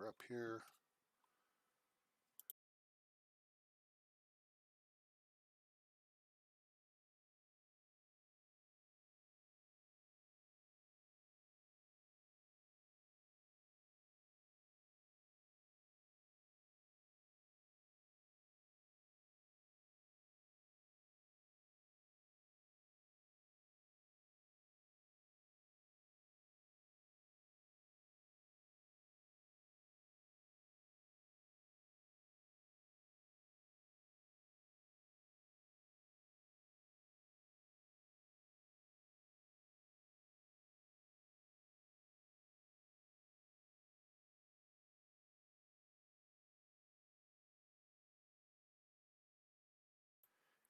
we're up here.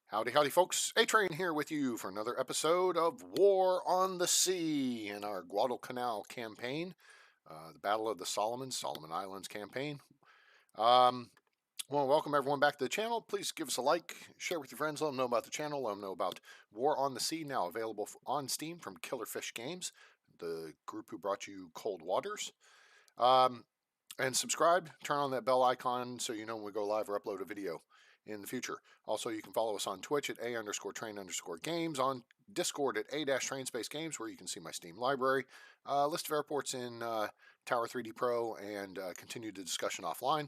Howdy, howdy, folks. A-Train here with you for another episode of War on the Sea in our Guadalcanal campaign, the Battle of the Solomon Islands campaign. Well, welcome everyone back to the channel. Please give us a like, share with your friends, let them know about the channel, let them know about War on the Sea, now available on Steam from Killerfish Games, the group who brought you Cold Waters. And subscribe, turn on that bell icon so you know when we go live or upload a video in the future. Also, you can follow us on Twitch at A_train_games, on Discord at A-train games, where you can see my Steam library, list of airports in Tower 3D Pro, and continue the discussion offline.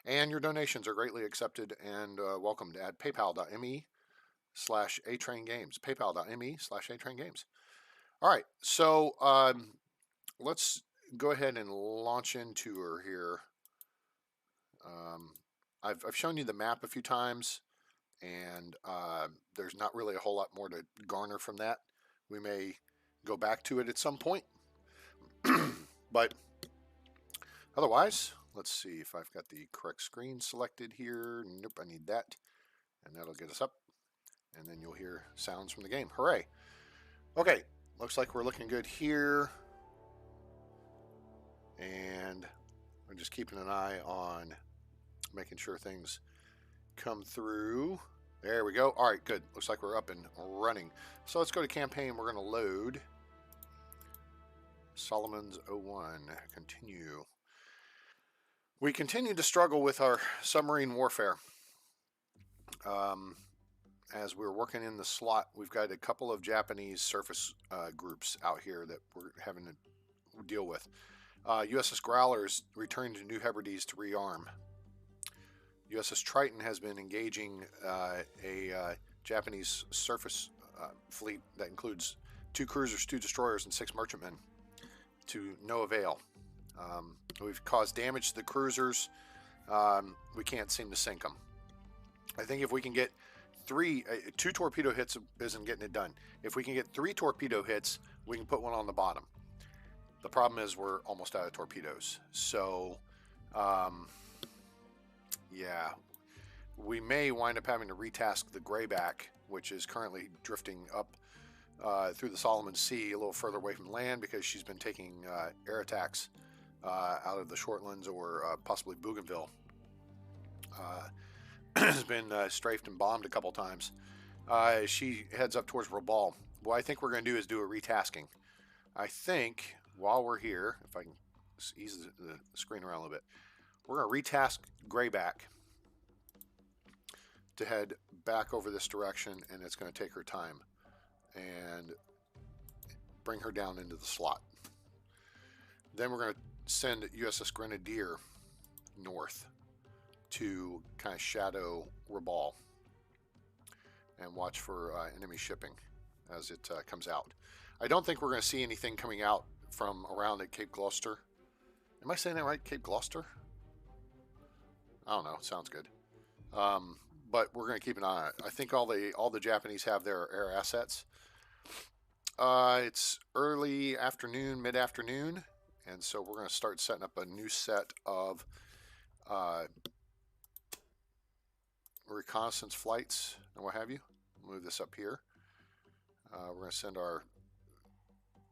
And your donations are greatly accepted and welcomed at paypal.me/A-train_games. paypal.me/A-train_games. All right, so let's go ahead and launch into her here. I've shown you the map a few times, and there's not really a whole lot more to garner from that. We may go back to it at some point, but otherwise, let's see if I've got the correct screen selected here. Nope, I need that, and that'll get us up, and then you'll hear sounds from the game. Hooray! Okay, looks like we're looking good here, and we're just keeping an eye on making sure things come through. There we go. All right, good. Looks like we're up and running. So let's go to campaign. We're going to load Solomon's 01. Continue. We continue to struggle with our submarine warfare. As we're working in the slot, we've got a couple of Japanese surface groups out here that we're having to deal with. USS Growlers returned to New Hebrides to rearm. USS Triton has been engaging a Japanese surface fleet that includes 2 cruisers, 2 destroyers, and 6 merchantmen, to no avail. We've caused damage to the cruisers. We can't seem to sink them. I think if we can get 2 torpedo hits isn't getting it done. If we can get 3 torpedo hits, we can put one on the bottom. The problem is we're almost out of torpedoes. So, yeah, we may wind up having to retask the Grayback, which is currently drifting up through the Solomon Sea a little further away from land, because she's been taking air attacks out of the Shortlands or possibly Bougainville. Has been strafed and bombed a couple times. She heads up towards Rabaul. What I think we're going to do is do a retasking. I think while we're here, if I can ease the screen around a little bit, we're going to retask Grayback to head back over this direction, and it's going to take her time and bring her down into the slot. Then we're going to send USS Grenadier north to kind of shadow Rabaul and watch for enemy shipping as it comes out. I don't think we're going to see anything coming out from around at Cape Gloucester. Am I saying that right? Cape Gloucester? I don't know. It sounds good. But we're going to keep an eye on it. I think all the Japanese have their air assets. It's early afternoon, mid-afternoon, and so we're going to start setting up a new set of reconnaissance flights and what have you. Move this up here. We're going to send our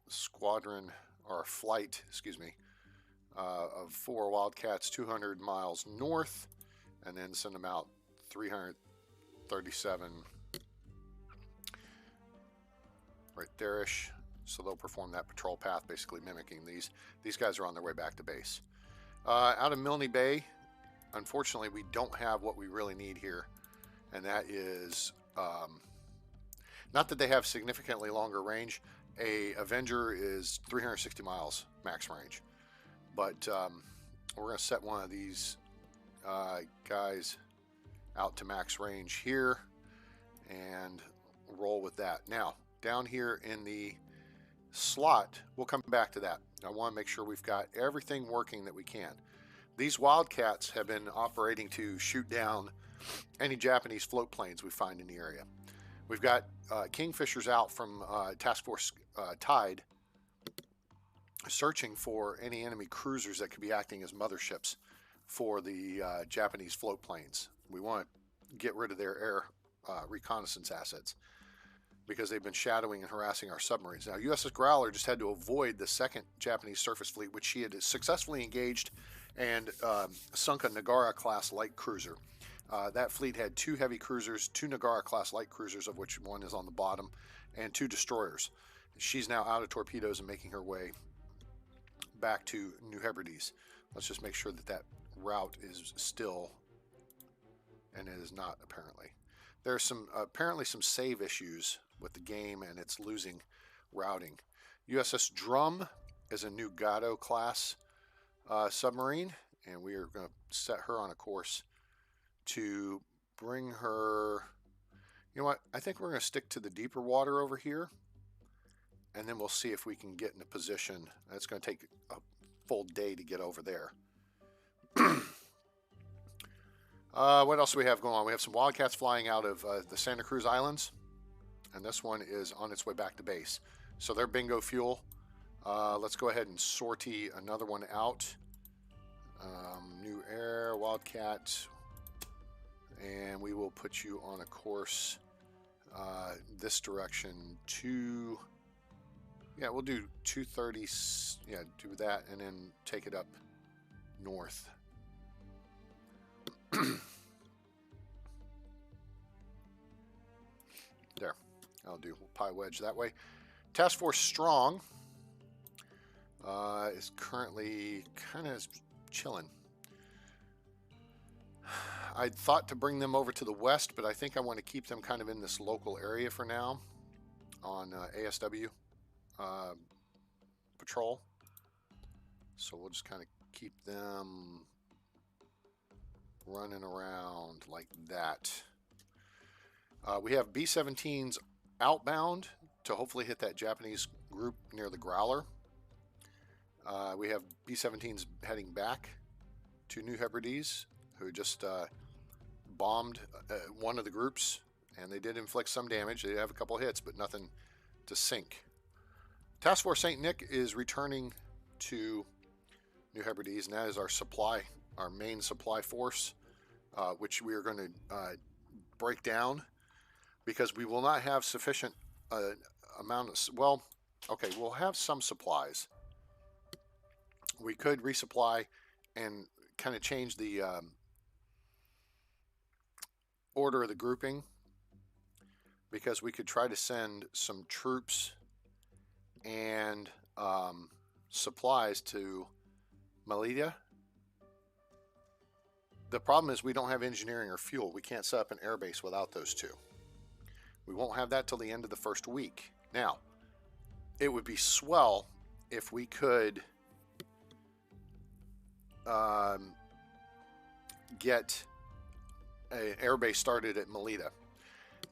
squadron, or flight, excuse me, of 4 Wildcats 200 miles north, and then send them out 337 right there-ish. So they'll perform that patrol path, basically mimicking these. These guys are on their way back to base. Out of Milne Bay, unfortunately, we don't have what we really need here, and that is not that they have significantly longer range. A Avenger is 360 miles max range, but we're going to set one of these guys out to max range here and roll with that. Now, down here in the slot, we'll come back to that. I want to make sure we've got everything working that we can. These Wildcats have been operating to shoot down any Japanese float planes we find in the area. We've got Kingfishers out from Task Force Tide searching for any enemy cruisers that could be acting as motherships for the Japanese float planes. We want to get rid of their air reconnaissance assets because they've been shadowing and harassing our submarines. Now, USS Growler just had to avoid the second Japanese surface fleet, which she had successfully engaged and sunk a Nagara-class light cruiser. That fleet had 2 heavy cruisers, 2 Nagara-class light cruisers, of which one is on the bottom, and 2 destroyers. She's now out of torpedoes and making her way back to New Hebrides. Let's just make sure that that route is still, and it is not apparently. There's some apparently some save issues with the game, and it's losing routing. USS Drum is a new Gado class submarine, and we are going to set her on a course to bring her. You know what? I think we're going to stick to the deeper water over here, and then we'll see if we can get in a position. It's going to take a full day to get over there. What else do we have going on? We have some Wildcats flying out of the Santa Cruz Islands, and this one is on its way back to base. So they're bingo fuel. Let's go ahead and sortie another one out. New air, Wildcat, and we will put you on a course this direction to, yeah, we'll do 230, yeah, do that, and then take it up north. There, I'll do pie wedge that way. Task Force Strong is currently kind of chilling. I thought to bring them over to the west, but I think I want to keep them kind of in this local area for now on ASW patrol. So we'll just kind of keep them running around like that. We have B-17s outbound to hopefully hit that Japanese group near the Growler. We have B-17s heading back to New Hebrides, who just bombed one of the groups, and they did inflict some damage. They did have a couple hits, but nothing to sink. Task Force St. Nick is returning to New Hebrides, and that is our supply, our main supply force, which we are going to break down because we will not have sufficient amount of, well, okay, we'll have some supplies. We could resupply and kind of change the order of the grouping, because we could try to send some troops and supplies to Melita. The problem is we don't have engineering or fuel. We can't set up an airbase without those two. We won't have that till the end of the first week. Now, it would be swell if we could get an airbase started at Melita.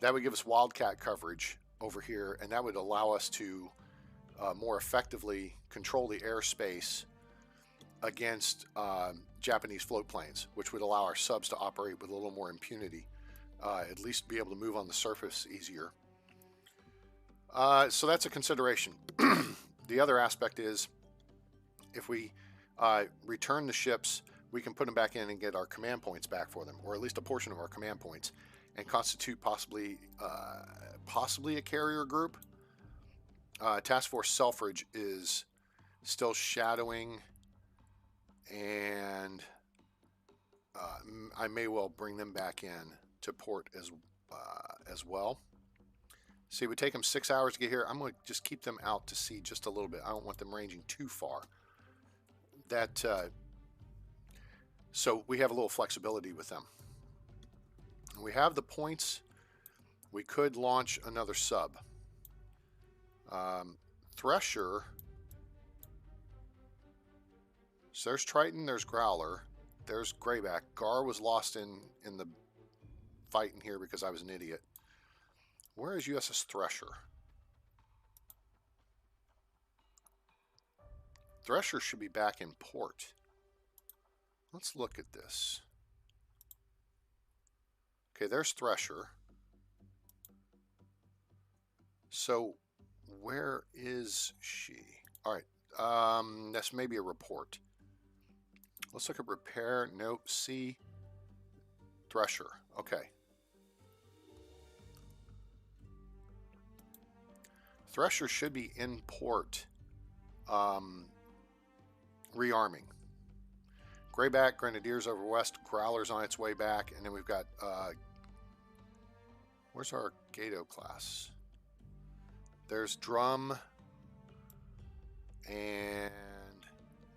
That would give us Wildcat coverage over here, and that would allow us to more effectively control the airspace against Japanese float planes, which would allow our subs to operate with a little more impunity, at least be able to move on the surface easier. So that's a consideration. The other aspect is if we return the ships, we can put them back in and get our command points back for them, or at least a portion of our command points, and constitute possibly a carrier group. Task Force Selfridge is still shadowing, and I may well bring them back in to port as well. See, it would take them 6 hours to get here. I'm going to just keep them out to sea just a little bit. I don't want them ranging too far. That So we have a little flexibility with them. We have the points. We could launch another sub. Thresher. So there's Triton, there's Growler, there's Grayback. Gar was lost in the fight in here because I was an idiot. Where is USS Thresher? Thresher should be back in port. Let's look at this. Okay, there's Thresher. So where is she? All right, that's maybe a report. Let's look at repair. Nope. C. Thresher. Okay. Thresher should be in port, rearming. Grayback, Grenadiers over west, Growler's on its way back, and then we've got, where's our Gato class? There's Drum, and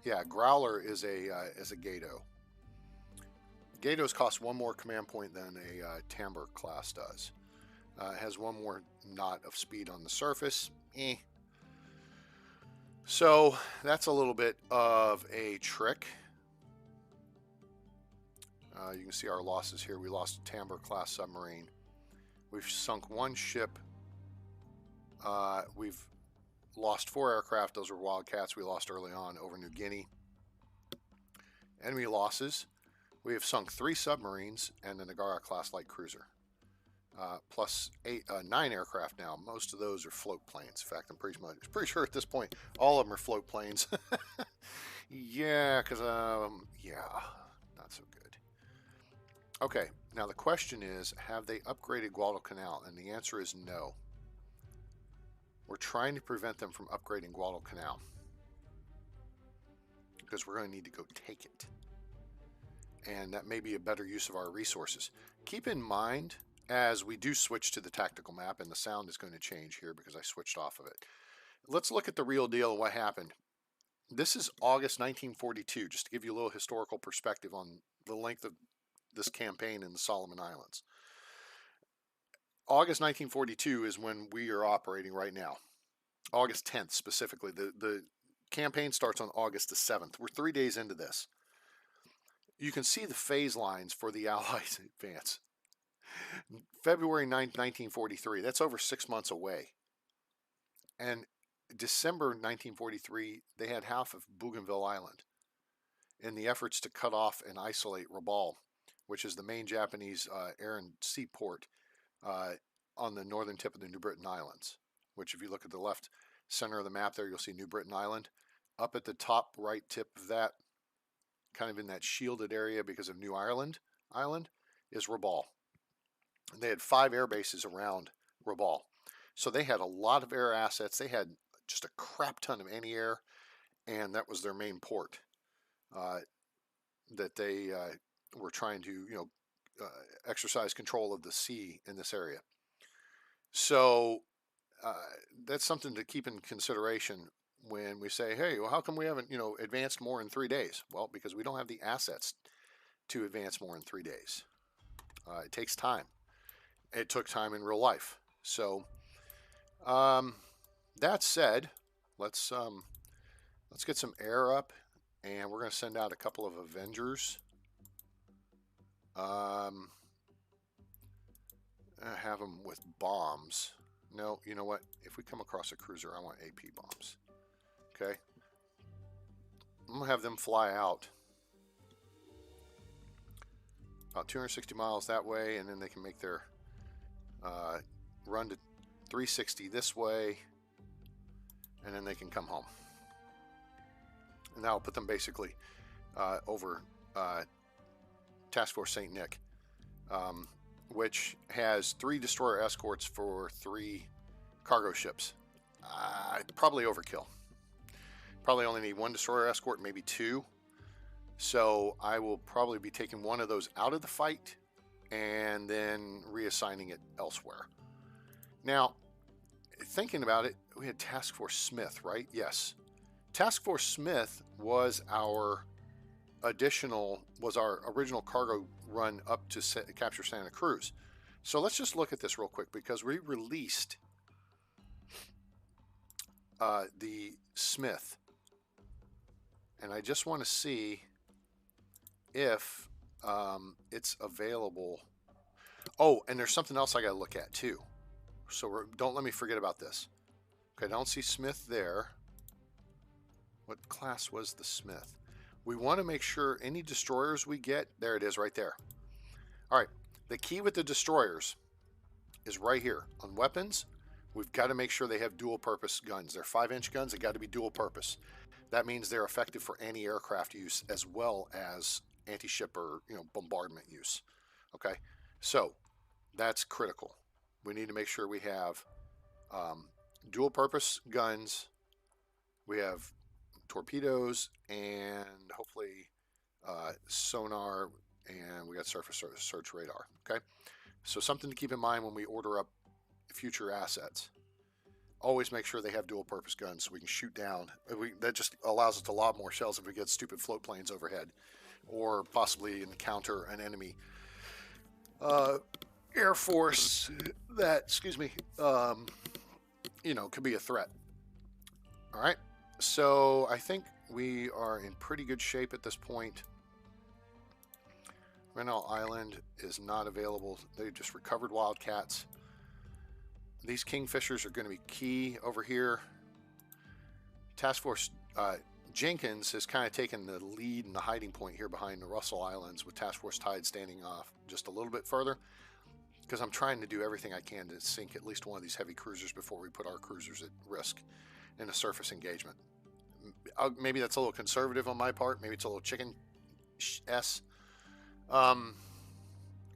yeah, Growler is a Gato. Gatos cost one more command point than a Timber class does. It has one more knot of speed on the surface. So that's a little bit of a trick. You can see our losses here. We lost a Timber class submarine. We've sunk one ship. We've lost 4 aircraft. Those were Wildcats we lost early on over New Guinea. Enemy losses. We have sunk 3 submarines and the Nagara class light cruiser. Plus 9 aircraft now. Most of those are float planes. In fact, I'm pretty sure at this point all of them are float planes. Yeah, because yeah, not so good. Okay, now the question is, have they upgraded Guadalcanal? And the answer is no. We're trying to prevent them from upgrading Guadalcanal because we're going to need to go take it. And that may be a better use of our resources. Keep in mind, as we do switch to the tactical map, and the sound is going to change here because I switched off of it. Let's look at the real deal and what happened. This is August 1942, just to give you a little historical perspective on the length of this campaign in the Solomon Islands. August 1942 is when we are operating right now. August 10th specifically. The campaign starts on August the 7th. We're 3 days into this. You can see the phase lines for the Allies advance. February 9th, 1943, that's over 6 months away. And December 1943, they had half of Bougainville Island in the efforts to cut off and isolate Rabaul, which is the main Japanese air and sea port on the northern tip of the New Britain Islands, which if you look at the left center of the map there, you'll see New Britain Island. Up at the top right tip of that, kind of in that shielded area because of New Ireland Island, is Rabaul. And they had 5 air bases around Rabaul. So they had a lot of air assets. They had just a crap ton of anti-air, and that was their main port that they were trying to, exercise control of the sea in this area. So that's something to keep in consideration when we say, hey, well, how come we haven't, advanced more in 3 days? Well, because we don't have the assets to advance more in 3 days. It takes time. It took time in real life. So that said, let's get some air up, and we're going to send out a couple of Avengers. Have them with bombs. No, you know what? If we come across a cruiser, I want AP bombs. Okay. I'm going to have them fly out about 260 miles that way, and then they can make their run to 360 this way, and then they can come home. And that'll put them basically over Task Force St. Nick, which has 3 destroyer escorts for 3 cargo ships. Probably overkill. Probably only need 1 destroyer escort, maybe 2. So I will probably be taking one of those out of the fight and then reassigning it elsewhere. Now, thinking about it, we had Task Force Smith, right? Yes. Task Force Smith was our was our original cargo run up to capture Santa Cruz. So let's just look at this real quick, because we released the Smith, and I just want to see if it's available. Oh, and there's something else I got to look at too. So don't let me forget about this. Okay, I don't see Smith there. What class was the Smith? We want to make sure any destroyers we get, there it is right there. All right, the key with the destroyers is right here. On weapons, we've got to make sure they have dual purpose guns. They're 5-inch guns, they got to be dual purpose. That means they're effective for anti-aircraft use as well as anti-ship or bombardment use. Okay, so that's critical. We need to make sure we have dual purpose guns, we have torpedoes, and hopefully sonar, and we got surface search radar. Okay, so something to keep in mind when we order up future assets. Always make sure they have dual purpose guns so we can shoot down. That just allows us to lob more shells if we get stupid float planes overhead, or possibly encounter an enemy Air Force that, could be a threat. All right, so I think we are in pretty good shape at this point. Renal Island is not available. They just recovered Wildcats. These Kingfishers are going to be key over here. Task Force Jenkins has kind of taken the lead in the hiding point here behind the Russell Islands, with Task Force Tide standing off just a little bit further, because I'm trying to do everything I can to sink at least one of these heavy cruisers before we put our cruisers at risk in a surface engagement. Maybe that's a little conservative on my part. Maybe it's a little chicken-s.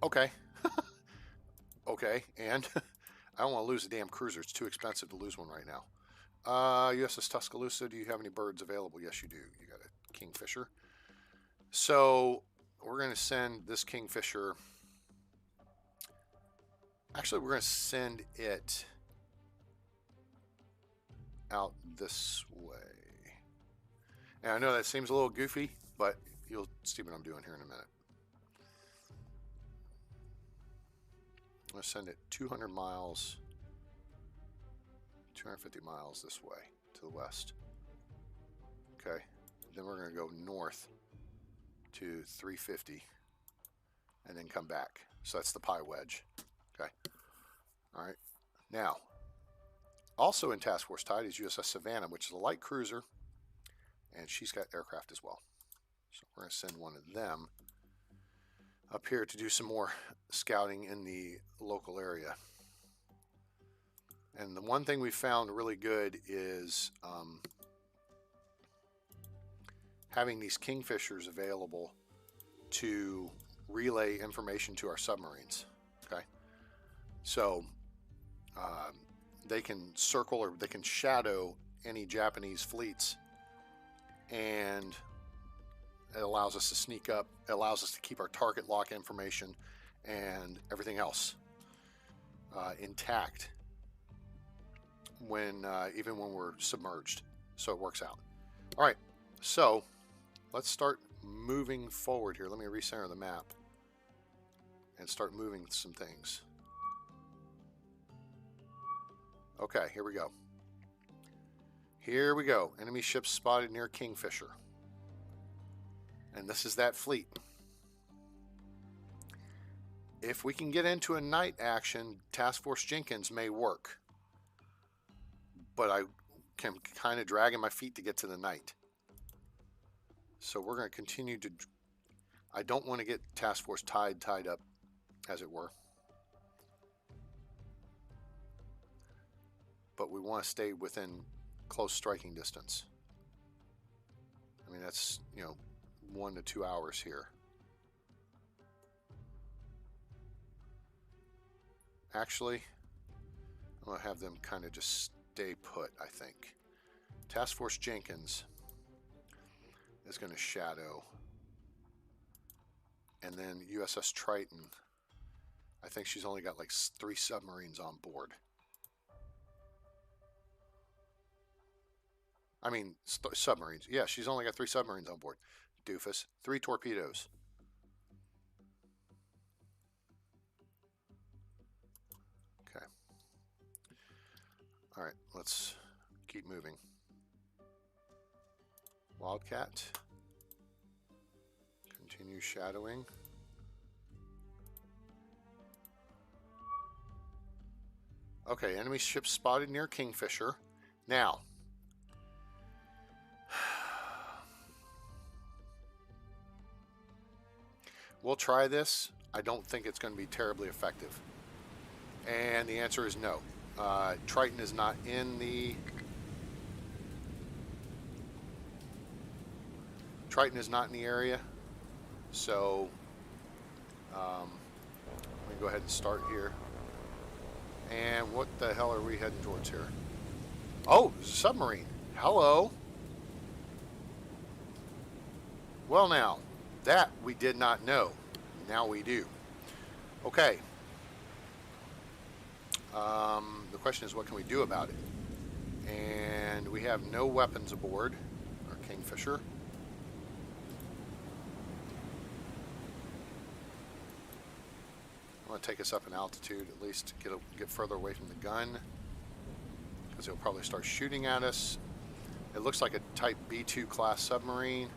Okay. Okay, and I don't want to lose a damn cruiser. It's too expensive to lose one right now. USS Tuscaloosa, do you have any birds available? Yes, you do. You got a Kingfisher. So we're going to send this Kingfisher. Actually, we're going to send it out this way. And I know that seems a little goofy, but you'll see what I'm doing here in a minute. I'm going to send it 200 miles, 250 miles this way to the west. Okay, then we're going to go north to 350 and then come back. So that's the pie wedge. Okay, all right. Now, also in Task Force Tide is USS Savannah, which is a light cruiser, and she's got aircraft as well. So we're going to send one of them up here to do some more scouting in the local area. And the one thing we found really good is having these Kingfishers available to relay information to our submarines. Okay, so they can circle, or they can shadow any Japanese fleets, and it allows us to sneak up. It allows us to keep our target lock information and everything else intact when even when we're submerged. So it works out. All right, so let's start moving forward here. Let me recenter the map and start moving some things. Okay, here we go. Here we go. Enemy ships spotted near Kingfisher. And this is that fleet. If we can get into a night action, Task Force Jenkins may work. But I am kind of dragging my feet to get to the night. So we're going to continue to... I don't want to get Task Force tied up, as it were. But we want to stay within close striking distance. I mean, that's, 1 to 2 hours here. Actually, I'm going to have them kind of just stay put, I think. Task Force Jenkins is going to shadow. And then USS Triton, I think she's only got like 3 submarines on board. I mean, submarines. Yeah, she's only got 3 submarines on board. doofus. 3 torpedoes. Okay. All right, let's keep moving. Wildcat. Continue shadowing. Okay, enemy ship spotted near Kingfisher. Now, we'll try this. I don't think it's going to be terribly effective. And the answer is no. Triton is not in the... Triton is not in the area. So, let me go ahead and start here. And what the hell are we heading towards here? Oh, there's a submarine. Hello. Well now, that we did not know. Now we do. Okay. The question is, what can we do about it? And we have no weapons aboard our Kingfisher. I want to take us up in altitude, at least to get further away from the gun, because he'll probably start shooting at us. It looks like a type B2 class submarine.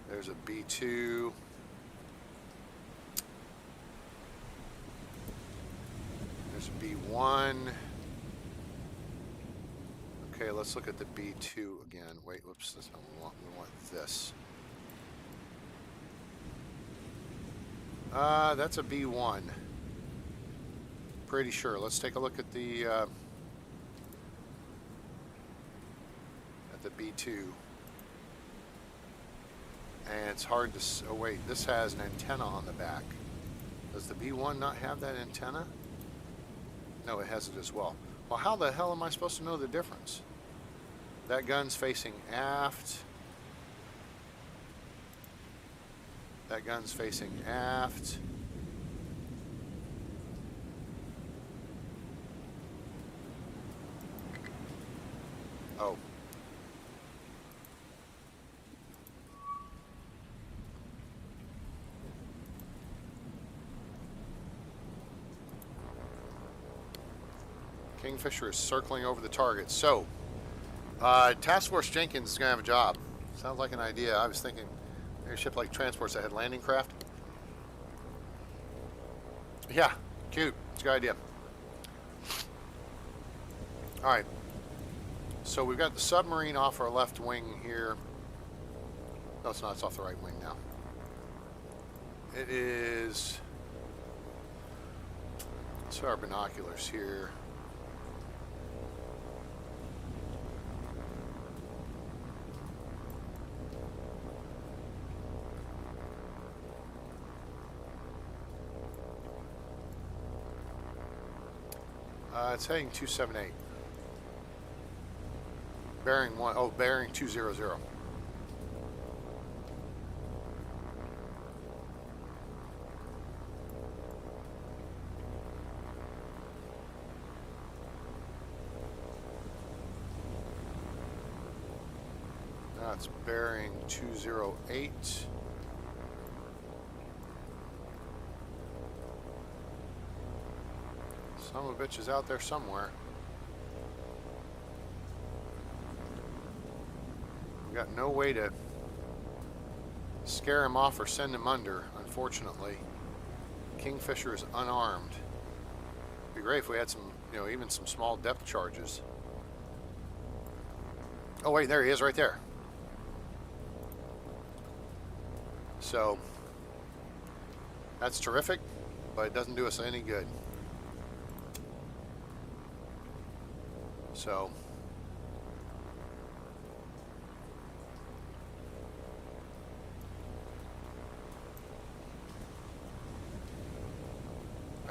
There's a B2. There's a B1. Okay, let's look at the B2 again. Wait, whoops, that's not what we want. We want this. That's a B1. Pretty sure. Let's take a look at the B2. And it's hard to... Oh, wait, this has an antenna on the back. Does the B1 not have that antenna? No, it has it as well. Well, how the hell am I supposed to know the difference? That gun's facing aft. That gun's facing aft. Oh. Kingfisher is circling over the target. So, Task Force Jenkins is going to have a job. Sounds like an idea. I was thinking maybe a ship like transports that had landing craft. Yeah, cute. It's a good idea. Alright. So we've got the submarine off our left wing here. No, it's not. It's off the right wing now. It is... Let's see our binoculars here. It's heading 278. Bearing 1. Oh, bearing 200. That's bearing 208. Son of a bitch is out there somewhere. We've got no way to scare him off or send him under, unfortunately. Kingfisher is unarmed. It'd be great if we had some, even some small depth charges. Oh wait, there he is right there. So, that's terrific, but it doesn't do us any good. So,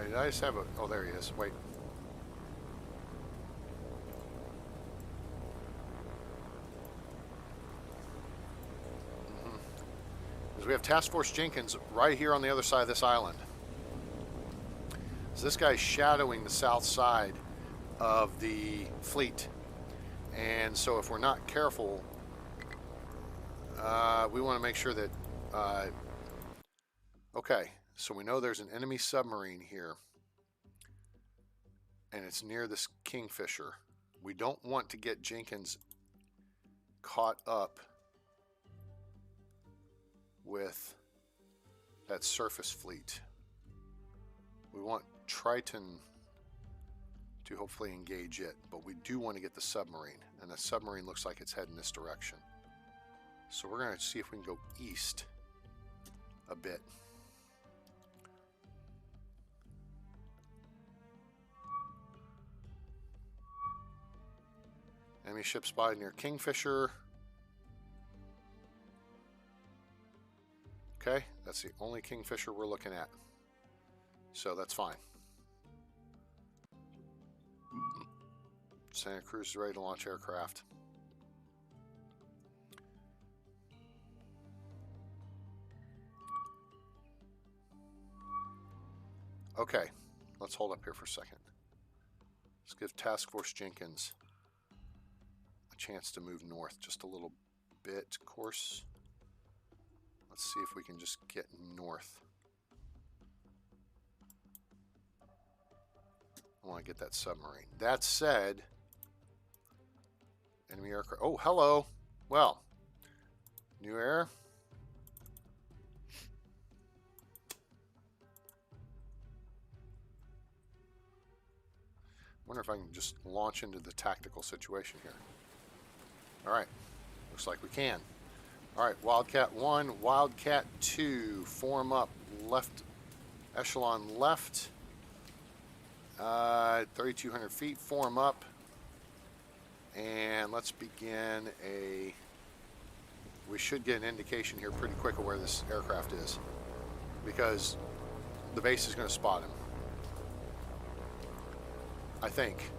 did I just have a... Oh, there he is. Wait. Because we have Task Force Jenkins right here on the other side of this island. So this guy's shadowing the south side of the fleet. And so if we're not careful, we want to make sure that... okay, so we know there's an enemy submarine here. And it's near this Kingfisher. We don't want to get Jenkins caught up with that surface fleet. We want Triton to hopefully engage it, but we do want to get the submarine, and the submarine looks like it's heading this direction. So we're going to see if we can go east a bit. Enemy ship spotted near Kingfisher. Okay, that's the only Kingfisher we're looking at. So that's fine. Santa Cruz is ready to launch aircraft. Okay, let's hold up here for a second. Let's give Task Force Jenkins a chance to move north just a little bit course. Let's see if we can just get north. I want to get that submarine. That said, enemy aircraft. Oh, hello. Well, new air. Wonder if I can just launch into the tactical situation here. All right, looks like we can. All right, Wildcat 1, Wildcat 2, form up, left echelon left, 3,200 feet, form up, and let's begin a, we should get an indication here pretty quick of where this aircraft is, because the base is going to spot him, I think.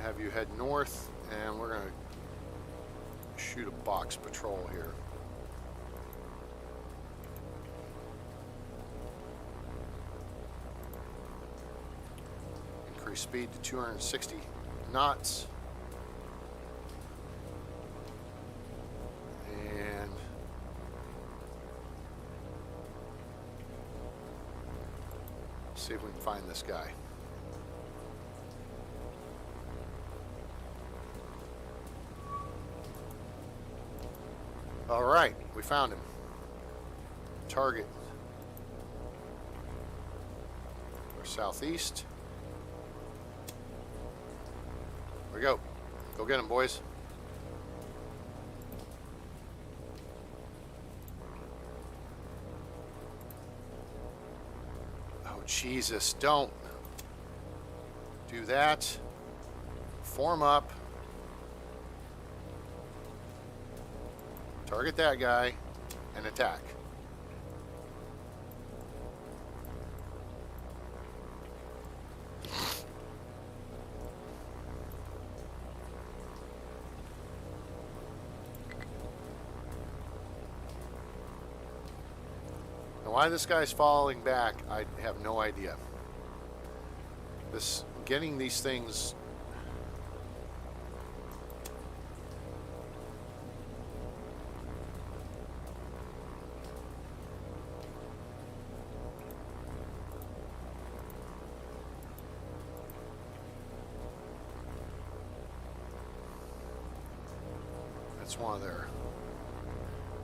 Have you head north, and we're going to shoot a box patrol here. Increase speed to 260 knots. And see if we can find this guy. All right, we found him. Target or southeast. There we go. Go get him, boys. Oh, Jesus, don't do that. Form up. Target that guy and attack. Now, why this guy's falling back, I have no idea. This getting these things. It's one of their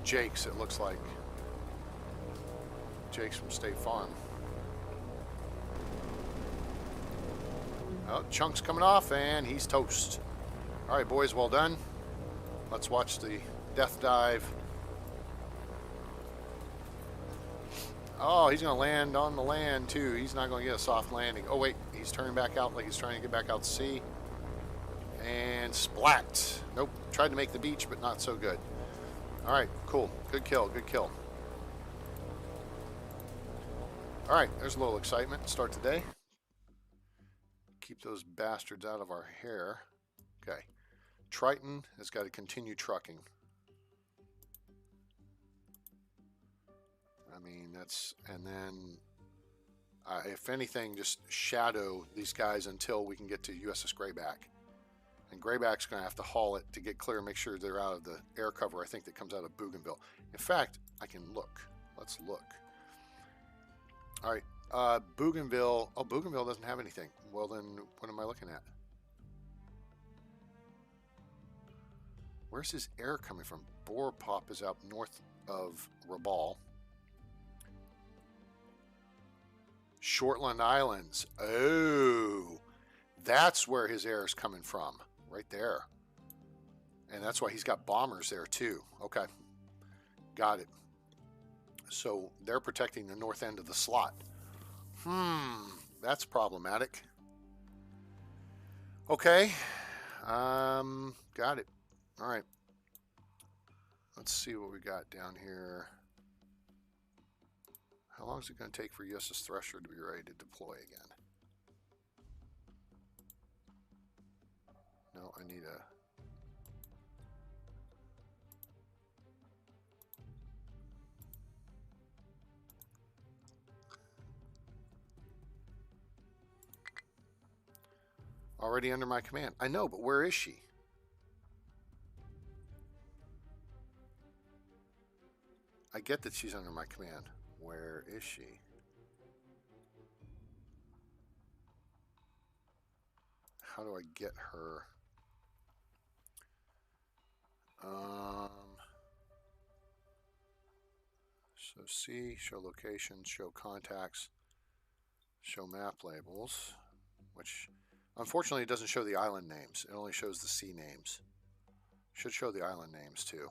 Jakes, it looks like. Jake's from State Farm. Oh, Chunk's coming off, and he's toast. All right, boys, well done. Let's watch the death dive. Oh, he's going to land on the land, too. He's not going to get a soft landing. Oh, wait, he's turning back out like he's trying to get back out to sea. And splat. Nope. Tried to make the beach, but not so good. All right, cool. Good kill, good kill. All right, there's a little excitement. Start the day. Keep those bastards out of our hair. Okay. Triton has got to continue trucking. I mean, that's, and then if anything, just shadow these guys until we can get to USS Grayback. And Grayback's going to have to haul it to get clear and make sure they're out of the air cover, I think, that comes out of Bougainville. In fact, I can look. Let's look. All right. Bougainville. Oh, Bougainville doesn't have anything. Well, then what am I looking at? Where's his air coming from? Borpop is out north of Rabaul. Shortland Islands. Oh, that's where his air is coming from. Right there. And that's why he's got bombers there too. Okay. Got it. So they're protecting the north end of the slot. That's problematic. Okay. Got it. All right. Let's see what we got down here. How long is it going to take for USS Thresher to be ready to deploy again? No, I need a... Already under my command. I know, but where is she? I get that she's under my command. Where is she? How do I get her? So C, show locations, show contacts, show map labels, which unfortunately it doesn't show the island names. It only shows the sea names. Should show the island names too.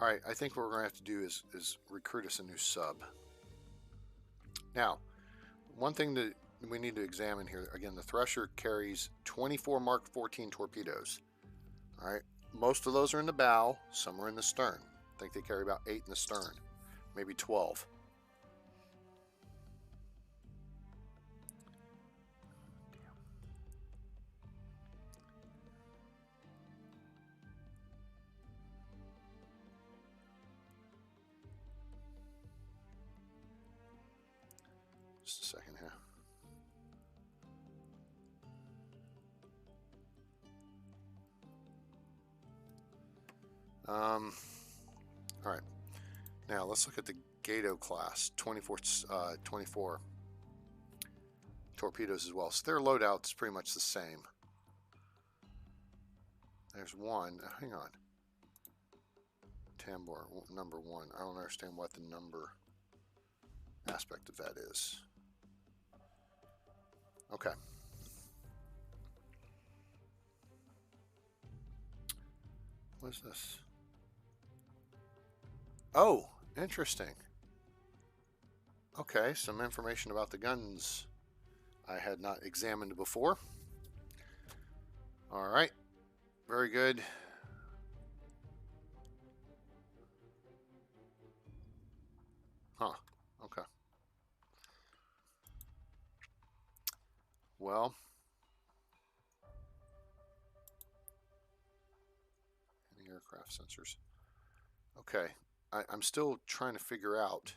Alright, I think what we're going to have to do is recruit us a new sub. Now, one thing that we need to examine here, again, the Thresher carries 24 Mark 14 torpedoes. Alright, most of those are in the bow, some are in the stern. I think they carry about 8 in the stern, maybe 12. Just a second here. All right. Now let's look at the Gato class, 24 torpedoes as well. So their loadout's pretty much the same. There's one. Hang on. Tambor, number 1. I don't understand what the number aspect of that is. Okay. What is this? Oh, interesting. Okay, some information about the guns I had not examined before. All right, very good. Huh, okay. Well, any aircraft sensors. Okay, I'm still trying to figure out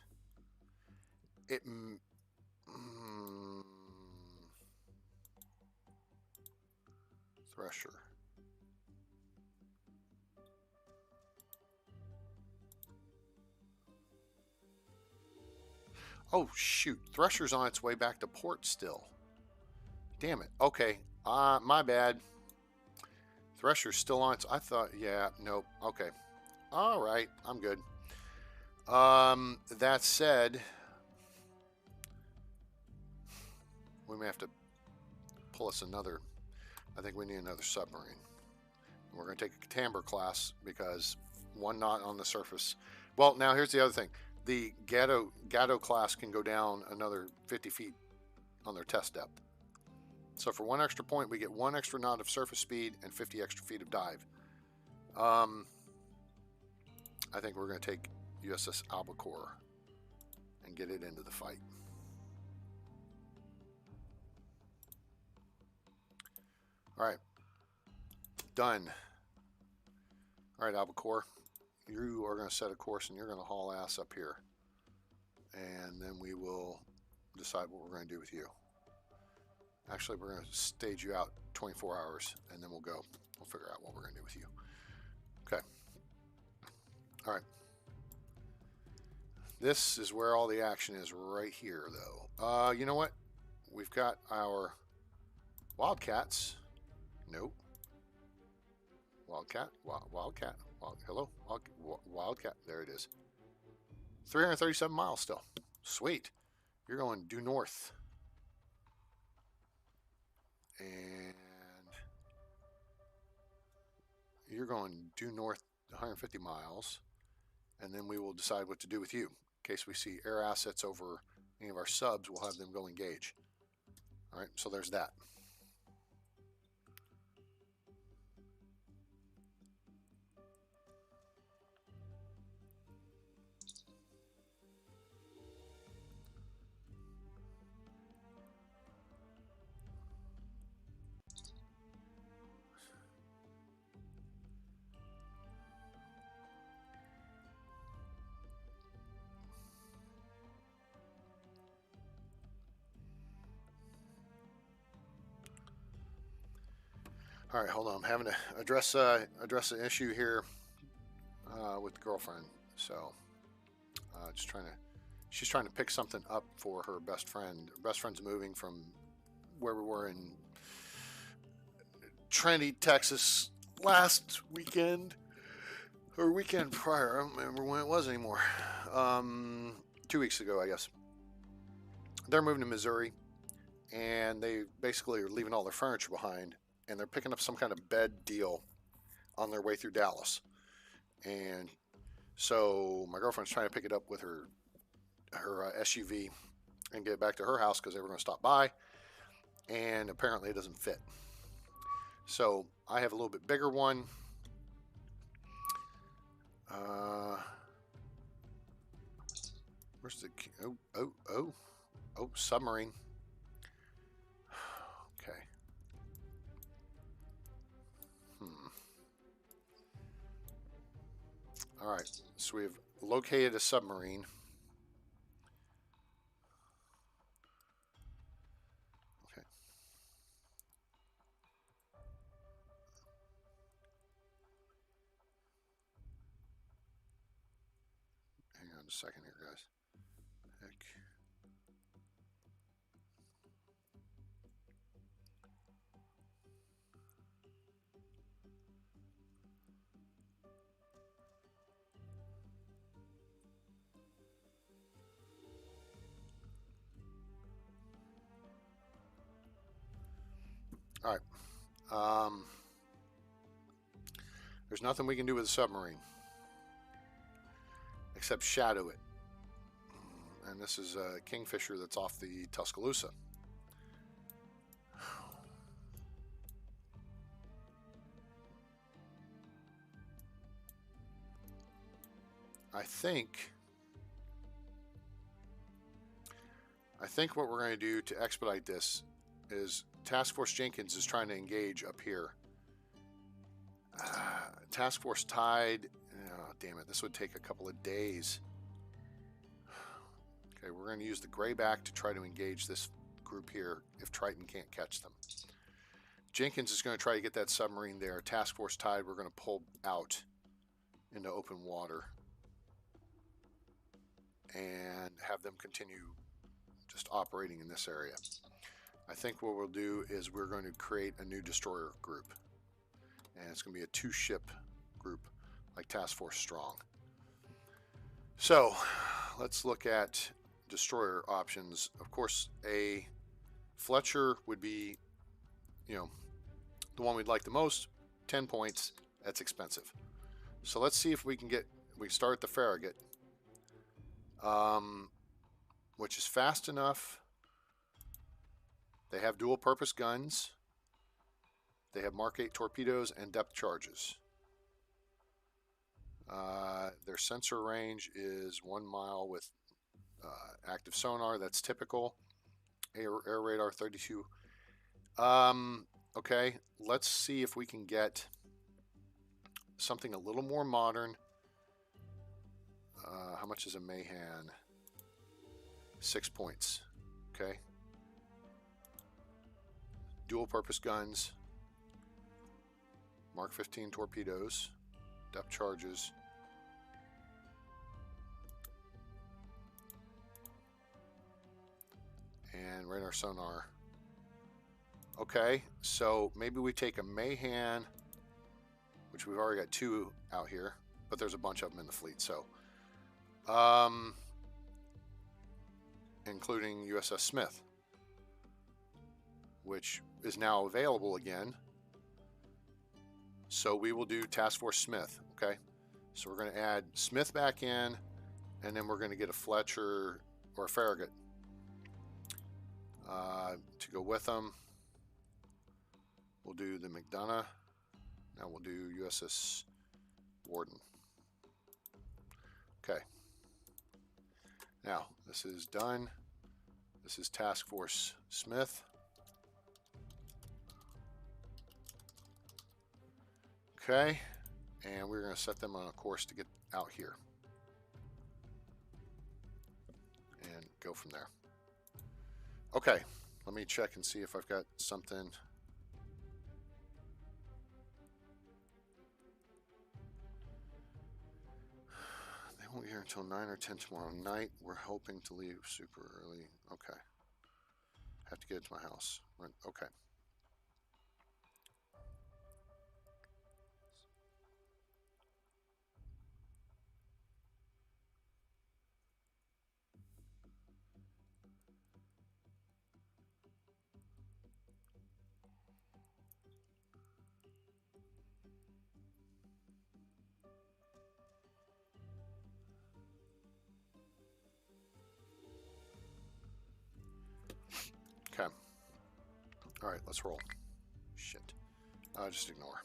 it. Thresher. Oh shoot, Thresher's on its way back to port still. Damn it. Okay, my bad. Thresher's still on its... I thought, yeah, nope. Okay. All right, I'm good. That said, we may have to pull us another... I think we need another submarine. We're going to take a Timber class because one knot on the surface. Well, now here's the other thing. The Gato class can go down another 50 feet on their test depth. So for 1 extra point, we get 1 extra knot of surface speed and 50 extra feet of dive. I think we're going to take USS Albacore and get it into the fight. All right, done. All right, Albacore, you are going to set a course and you're going to haul ass up here. And then we will decide what we're going to do with you. Actually, we're going to stage you out 24 hours and then we'll go. We'll figure out what we're going to do with you. Okay. All right. This is where all the action is right here, though. You know what? We've got our Wildcats. Nope. Wildcat. Wildcat. Hello. Wildcat. There it is. 337 miles still. Sweet. You're going due north. And you're going due north 150 miles. And then we will decide what to do with you. In case we see air assets over any of our subs, we'll have them go engage. All right, so there's that. All right, hold on. I'm having to address an issue here with the girlfriend. So, she's trying to pick something up for her best friend. Her best friend's moving from where we were in Trinity, Texas last weekend, or weekend prior. I don't remember when it was anymore. 2 weeks ago, I guess. They're moving to Missouri, and they basically are leaving all their furniture behind. And they're picking up some kind of bed deal on their way through Dallas. And so my girlfriend's trying to pick it up with her SUV and get it back to her house because they were going to stop by. And apparently it doesn't fit. So I have a little bit bigger one. Where's the... Oh, submarine. Okay. All right, so we've located a submarine. Okay. Hang on a second here, guys. Heck. All right. There's nothing we can do with the submarine except shadow it. And this is a Kingfisher that's off the Tuscaloosa. I think what we're going to do to expedite this is Task Force Jenkins is trying to engage up here. Task Force Tide. Oh, damn it. This would take a couple of days. Okay, we're going to use the Grayback to try to engage this group here if Triton can't catch them. Jenkins is going to try to get that submarine there. Task Force Tide, we're going to pull out into open water and have them continue just operating in this area. I think what we'll do is we're going to create a new destroyer group. And it's going to be a 2-ship group like Task Force Strong. So let's look at destroyer options. Of course, a Fletcher would be, the one we'd like the most. 10 points. That's expensive. So let's see if we can start the Farragut, which is fast enough. They have dual purpose guns. They have Mark 8 torpedoes and depth charges. Their sensor range is 1 mile with active sonar. That's typical. Air radar 32. Okay, let's see if we can get something a little more modern. How much is a Mahan? 6 points. Okay. Dual purpose guns. Mark 15 torpedoes. Depth charges. And radar sonar. Okay, so maybe we take a Mahan, which we've already got 2 out here, but there's a bunch of them in the fleet, so. Including USS Smith, which is now available again. So we will do Task Force Smith, okay? So we're going to add Smith back in, and then we're going to get a Fletcher or a Farragut to go with them. We'll do the McDonough. Now we'll do USS Warden. Okay. Now, this is done. This is Task Force Smith. Okay. And we're going to set them on a course to get out here. And go from there. Okay. Let me check and see if I've got something. Won't be here until 9 or 10 tomorrow night. We're hoping to leave super early. Okay. Have to get it to my house. Okay. Okay. All right, let's roll. Shit. Just ignore.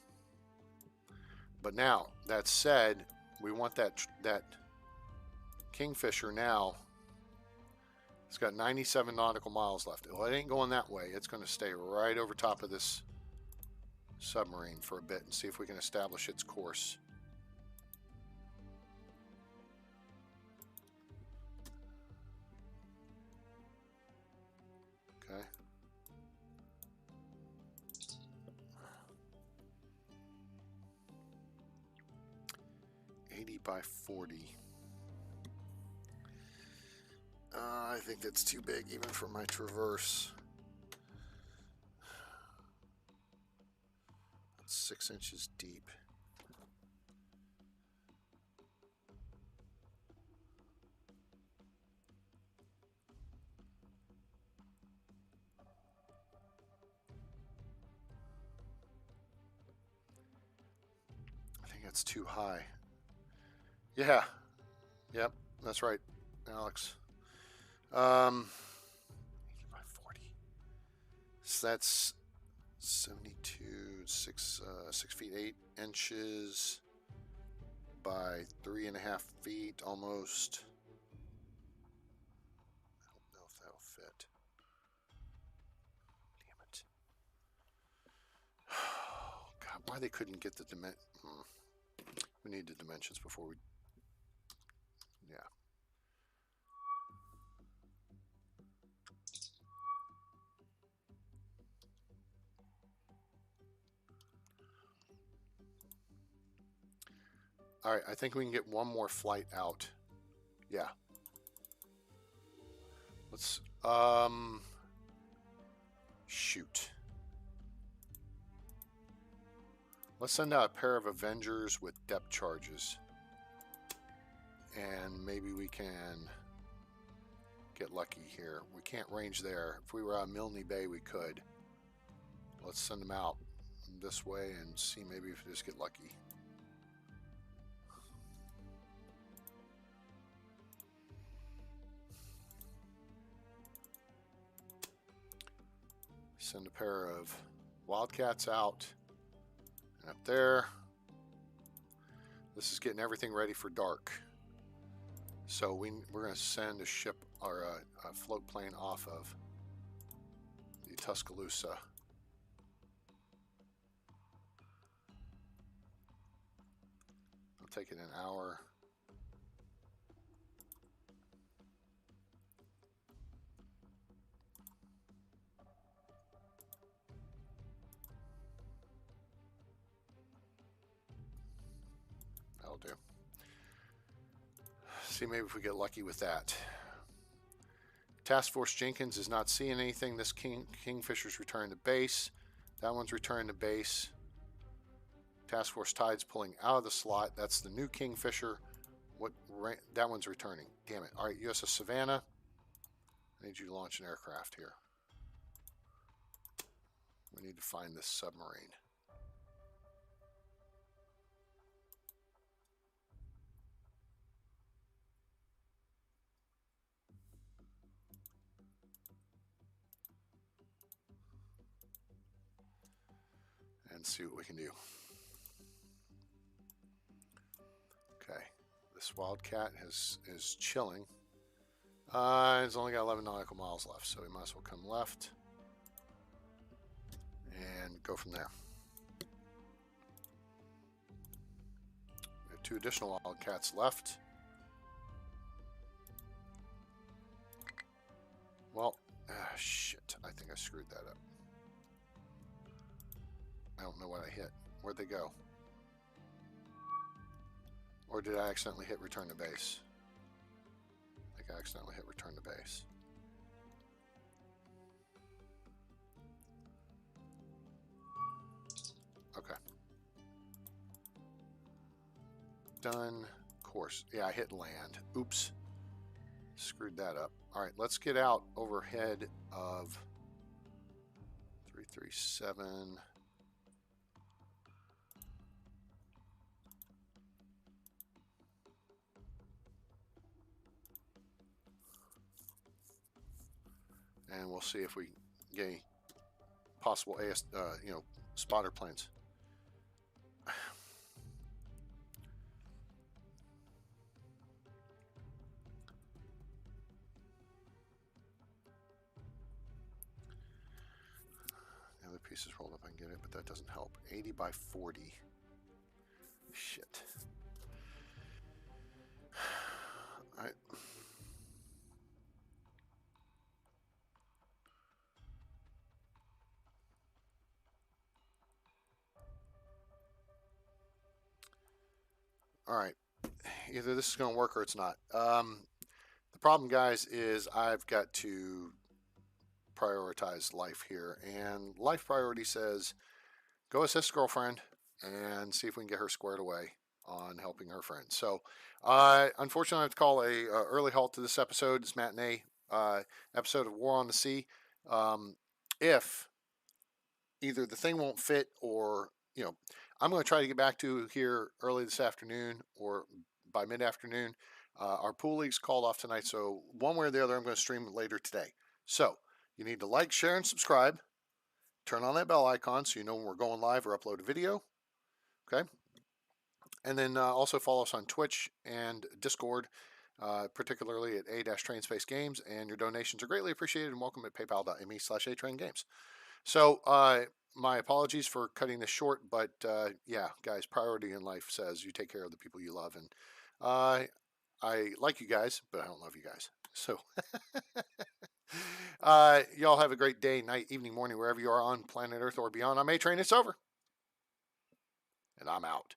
But now, that said, we want that Kingfisher now. It's got 97 nautical miles left. Well, it ain't going that way. It's going to stay right over top of this submarine for a bit and see if we can establish its course. Okay. By 40. I think that's too big even for my traverse. It's 6 inches deep. I think that's too high. Yeah. Yep, that's right, Alex. 80 by 40. So that's 72, 6 feet 8 inches by 3.5 feet almost. I don't know if that'll fit. Damn it. Oh, God, why they couldn't get the dimension. We need the dimensions before we. Yeah. All right, I think we can get one more flight out. Yeah. Let's shoot. Let's send out a pair of Avengers with depth charges. And maybe we can get lucky here. We can't range there. If we were out Milne Bay, we could. Let's send them out this way and see maybe if we just get lucky. Send a pair of Wildcats out and up there. This is getting everything ready for dark. So we're going to send a ship or a float plane off of the Tuscaloosa. take it an hour. That'll do. See, maybe if we get lucky with that. Task Force Jenkins is not seeing anything. This Kingfisher's returned to base. That one's returned to base. Task Force Tide's pulling out of the slot. That's the new Kingfisher. That one's returning. Damn it. All right, USS Savannah. I need you to launch an aircraft here. We need to find this submarine. And see what we can do. Okay, this Wildcat is chilling. It's only got 11 nautical miles left, so we might as well come left and go from there. We have 2 additional Wildcats left. Well, shit, I think I screwed that up. I don't know what I hit. Where'd they go? Or did I accidentally hit return to base? I think I accidentally hit return to base. Okay. Done. Course. Yeah, I hit land. Oops. Screwed that up. All right, let's get out overhead of 337. And we'll see if we get any possible spotter planes. The other piece is rolled up. I can get it, but that doesn't help. 80 by 40. Shit. All right. All right, either this is going to work or it's not. The problem, guys, is I've got to prioritize life here, and life priority says go assist girlfriend and see if we can get her squared away on helping her friend. So, unfortunately, I have to call a early halt to this episode. This matinee episode of War on the Sea. If either the thing won't fit or I'm going to try to get back to here early this afternoon or by mid-afternoon. Our pool league's called off tonight, so one way or the other, I'm going to stream later today. So you need to like, share, and subscribe. Turn on that bell icon so you know when we're going live or upload a video. Okay? And then also follow us on Twitch and Discord, particularly at A-Trainspace Games. And your donations are greatly appreciated and welcome at paypal.me/ATrainGames. So my apologies for cutting this short, but yeah, guys, priority in life says you take care of the people you love. And I like you guys, but I don't love you guys. So y'all have a great day, night, evening, morning, wherever you are on planet Earth or beyond. I'm A-Train. It's over. And I'm out.